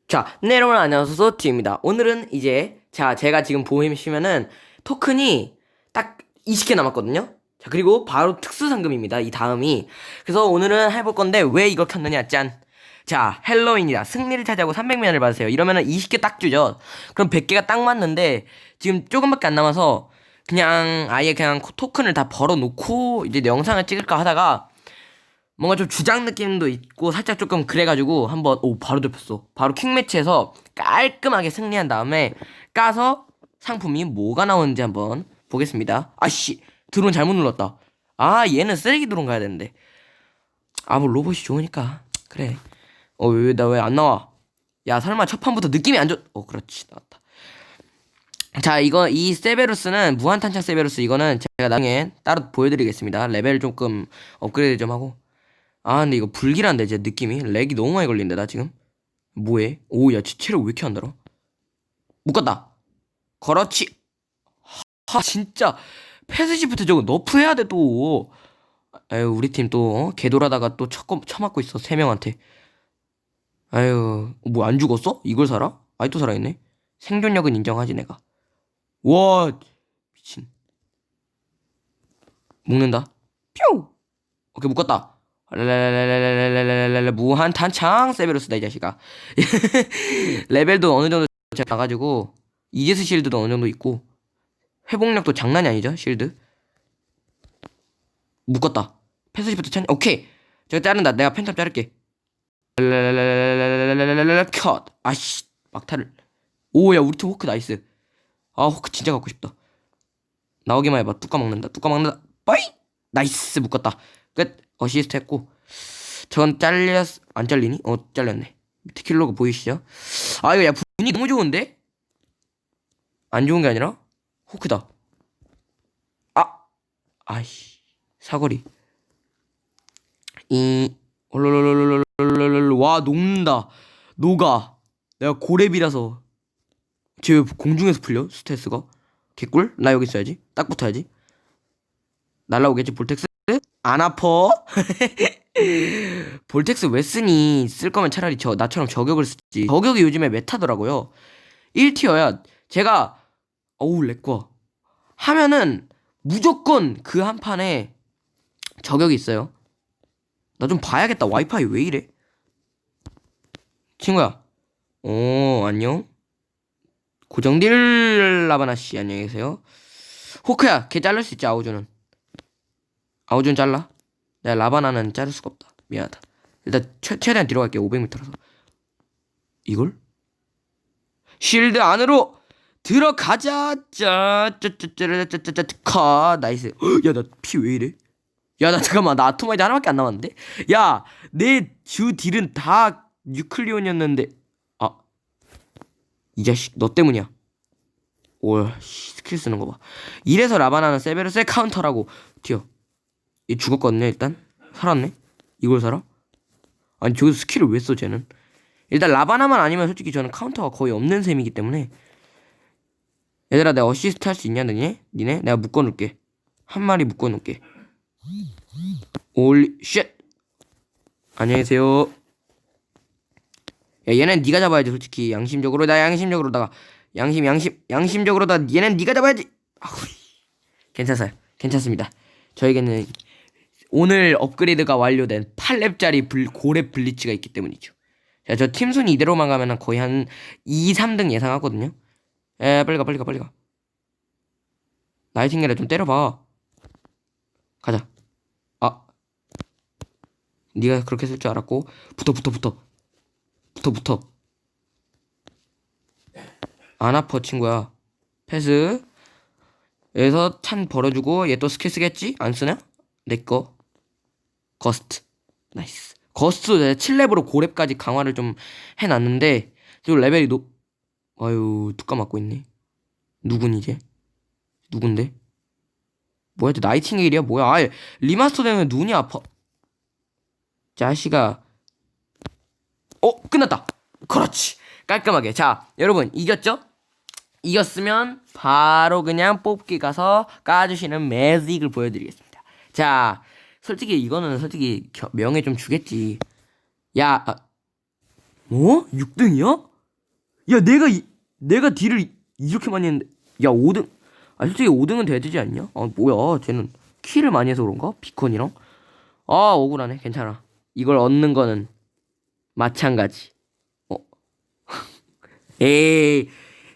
자, 네, 여러분 안녕하세요. 티입니다. 오늘은 이제 제가 지금 보시면은 토큰이 딱 20개 남았거든요. 자, 그리고 바로 특수 상금입니다. 이 다음이. 그래서 오늘은 해볼 건데 왜 이걸 켰느냐? 짠. 자, 헬로윈이다. 승리를 차지하고 300만원을 받으세요. 이러면은 20개 딱 주죠. 그럼 100개가 딱 맞는데 지금 조금밖에 안 남아서 그냥 아예 그냥 토큰을 다 벌어놓고 이제 영상을 찍을까 하다가 뭔가 좀 주장 느낌도 있고 살짝 조금 그래가지고 한번 바로 접혔어. 바로 킹매치에서 깔끔하게 승리한 다음에 까서 상품이 뭐가 나오는지 한번 보겠습니다. 아씨, 드론 잘못 눌렀다. 아, 얘는 쓰레기 드론 가야 되는데. 아, 뭐 로봇이 좋으니까 그래. 왜 나 왜 안 나와? 야, 설마 첫 판부터 느낌이 안 좋? 그렇지, 나왔다. 자, 이 세베루스는 무한탄창 세베루스. 이거는 제가 나중에 따로 보여드리겠습니다. 레벨 조금 업그레이드 좀 하고. 아, 근데 이거 불길한데, 제 느낌이. 렉이 너무 많이 걸린다, 나 지금. 뭐해? 오, 야, 체력 왜 이렇게 안 달아? 묶었다. 그렇지. 진짜. 패스시프트 저거 너프해야 돼, 또. 아유, 우리 팀 또, 개돌하다가 또 쳐맞고 있어, 3명한테. 아유, 뭐 안 죽었어? 이걸 살아? 아직도 살아있네. 생존력은 인정하지, 내가. 와, 미친. 묶는다. 뾰! 오케이, 묶었다. 무한 탄창 세베루스다 이 자식아. 레벨도 어느 정도 나가지고 이제스 실드도 어느 정도 있고 회복력도 장난이 아니죠. 실드 묶었다. 패스시부터 찬. 오케이, 제가 자른다. 내가 펜탑 자를게. 컷. 아씨, 막타를. 오야, 우리 팀 호크 나이스. 아, 호크 진짜 갖고 싶다. 나오기만 해봐. 뚜까 먹는다. 뚜까 먹는다. 빠이. 나이스, 묶었다. 끝. 어시스트 했고, 저건 안 잘리니? 잘렸네. 밑에 킬로그 보이시죠? 아, 이거 야, 분위기 너무 좋은데? 안 좋은 게 아니라? 호크다. 아이씨. 사거리. 와, 녹는다. 녹아. 내가 고렙이라서. 쟤 왜 공중에서 풀려? 스트레스가. 개꿀? 나 여기 있어야지. 딱 붙어야지. 날라오겠지, 볼텍스? 안 아퍼? 볼텍스 왜 쓰니? 쓸 거면 차라리 나처럼 저격을 쓰지. 저격이 요즘에 메타더라고요. 1티어야. 제가, 렉과. 하면은, 무조건 그 한 판에 저격이 있어요. 나 좀 봐야겠다. 와이파이 왜 이래? 친구야. 안녕. 고정딜 라바나씨, 안녕히 계세요. 호크야, 걔 자를 수 있지, 아우주는. 아우준 잘라. 내가 라바나는 자를 수가 없다. 미안하다. 일단 최대한 뒤로 갈게. 500m라서. 이걸? 쉴드 안으로 들어가자. 짜짜짜짜짜짜짜 컷. 나이스. 야, 나 피 왜 이래? 야, 나 잠깐만. 나 아토마이드 하나밖에 안 남았는데. 야, 내 주 딜은 다 뉴클리온이었는데. 아, 이 자식 너 때문이야. 오, 스킬 쓰는 거 봐. 이래서 라바나는 세베르스의 카운터라고. 튀어. 얘 죽었거든요. 일단 살았네. 이걸 살아? 아니, 저기서 스킬을 왜 써 쟤는? 일단 라바나만 아니면 솔직히 저는 카운터가 거의 없는 셈이기 때문에. 얘들아, 내가 어시스트 할 수 있냐 너네? 니네? 내가 묶어놓을게. 한 마리 묶어놓을게. 올리 쉣. 안녕히 계세요. 야, 얘는 네가 잡아야지. 솔직히 양심적으로. 나 양심적으로다가 양심적으로다. 얘는 네가 잡아야지. 괜찮아요. 괜찮습니다. 저에게는 오늘 업그레이드가 완료된 8렙짜리 고렙 블리츠가 있기 때문이죠. 자, 저 팀순위 이대로만 가면 거의 한 2, 3등 예상하거든요. 빨리 가. 나이팅게일 좀 때려봐. 가자. 아, 네가 그렇게 쓸 줄 알았고. 붙어. 안 아파, 친구야. 패스. 여기서 찬 벌어주고, 얘 또 스킬 쓰겠지? 안 쓰냐? 내꺼. 거스트. 나이스. 거스트 7렙으로 고렙까지 강화를 좀 해놨는데, 지금 레벨이 아유, 뚜까 맞고 있네. 누군 이제? 누군데? 뭐야, 저 나이팅게일이야? 뭐야? 아예 리마스터 되면 눈이 아파. 자식아. 끝났다. 그렇지. 깔끔하게. 자, 여러분, 이겼죠? 이겼으면 바로 그냥 뽑기 가서 까주시는 매직을 보여드리겠습니다. 자, 솔직히 이거는 솔직히 명예 좀 주겠지. 야, 뭐? 6등이요? 야, 내가 딜을 이렇게 많이 했는데. 야, 5등. 아, 솔직히 5등은 돼야 되지 않냐? 아, 뭐야. 쟤는 킬을 많이 해서 그런가? 비컨이랑? 아, 억울하네. 괜찮아. 이걸 얻는 거는 마찬가지. 어. 에이,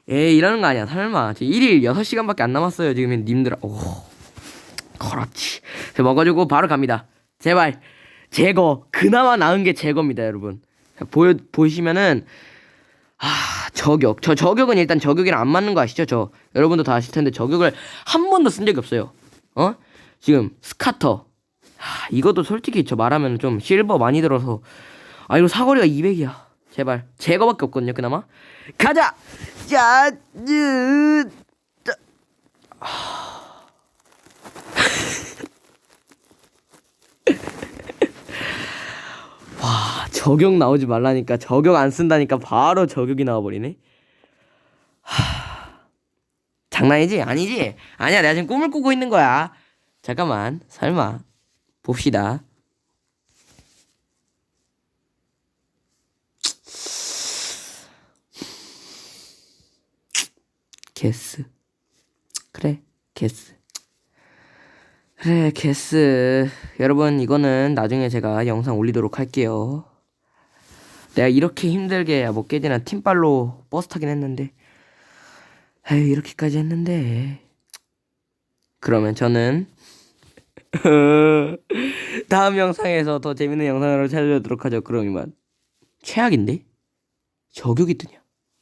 이러는 거 아니야. 설마. 지금 1일 6시간밖에 안 남았어요. 지금 님들아. 오, 그렇지. 그래서 먹어주고 바로 갑니다. 제발. 제거. 그나마 나은 게 제거입니다, 여러분. 자, 보시면은, 저격. 저격은 일단 저격이랑 안 맞는 거 아시죠? 여러분도 다 아실 텐데 저격을 한 번도 쓴 적이 없어요. 지금, 스카터. 이것도 솔직히 저 말하면 좀 실버 많이 들어서. 이거 사거리가 200이야. 제발. 제거밖에 없거든요, 그나마. 가자! 자, 와, 저격 나오지 말라니까. 저격 안 쓴다니까 바로 저격이 나와버리네. 장난이지? 아니지? 아니야, 내가 지금 꿈을 꾸고 있는 거야. 잠깐만, 설마. 봅시다. 게스. 그래, 게스. 그래, 게스. 여러분, 이거는 나중에 제가 영상 올리도록 할게요. 내가 이렇게 힘들게 뭐 깨지나 팀빨로 버스 타긴 했는데. 에휴, 이렇게까지 했는데. 그러면 저는 다음 영상에서 더 재밌는 영상으로 찾아오도록 하죠. 그럼 이만. 최악인데? 저격이 뜨냐?